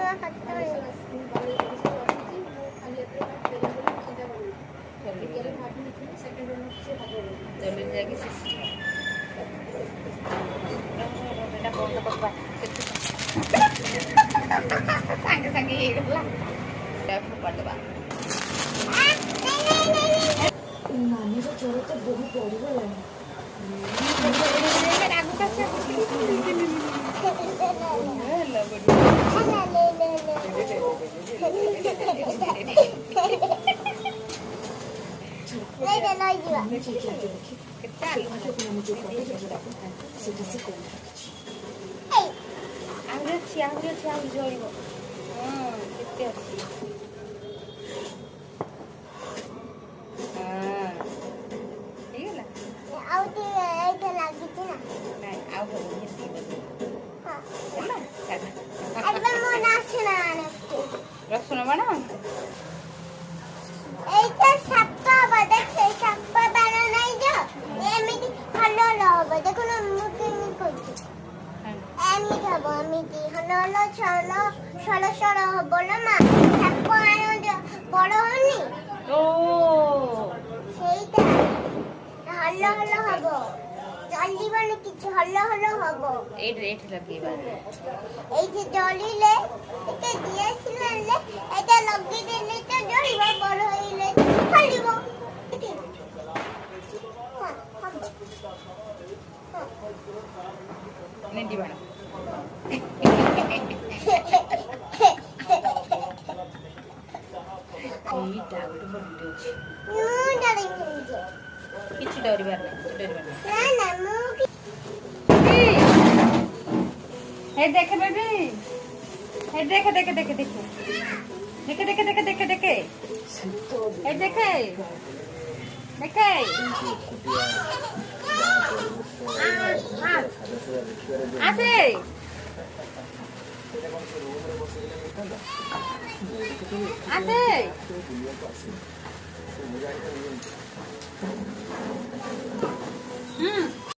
ସାଙ୍ଗେ ସାଙ୍ଗେ ହେଇଗଲା କରିଦେବା। ନାନୀର ଜ୍ୱର ତ ବହୁତ ବଢ଼ିଗଲାଣି। ଆହୁରି ଅଛି ଆହୁରି ଜଳିବ। କେତେ ଅଛି? ହେଇଗଲା ଆଉ ଟିକେ ଏଇଟା ଲାଗିଛି ନା ନାଇଁ ଆଉ ହବନି ରସୁଣ ବାଣ এইটা সাপ্পা বাদে সেই সাপ্পা বানা নাই যা এমনি হলো হলো দেখুন মুখে নি কইছি এমনি খাবো এমনি হলো হলো চলো চলো চলো বলো না সাপ্পা আনো বড় হয়নি ও সেইটা হলো হলো হবো জলিবানে কিছু হলো হলো হবো এই রেট লাগিবা এই যে জলিলে এটা দিয়েছিলেন এটা লাগিয়ে দিলে তো জলিব বড় হইলে ফলিব নেন্ডি বানা এই ডাকটো বড় আছে ମୁଁ ଡରିନି କିଛି ଡରିବାର ନାହିଁ ନା ମୁଁ हे देखे बेबी हे देखे देखे देखे देखे देखे देखे देखे देखे देखे हे देखे देखे आसे आसे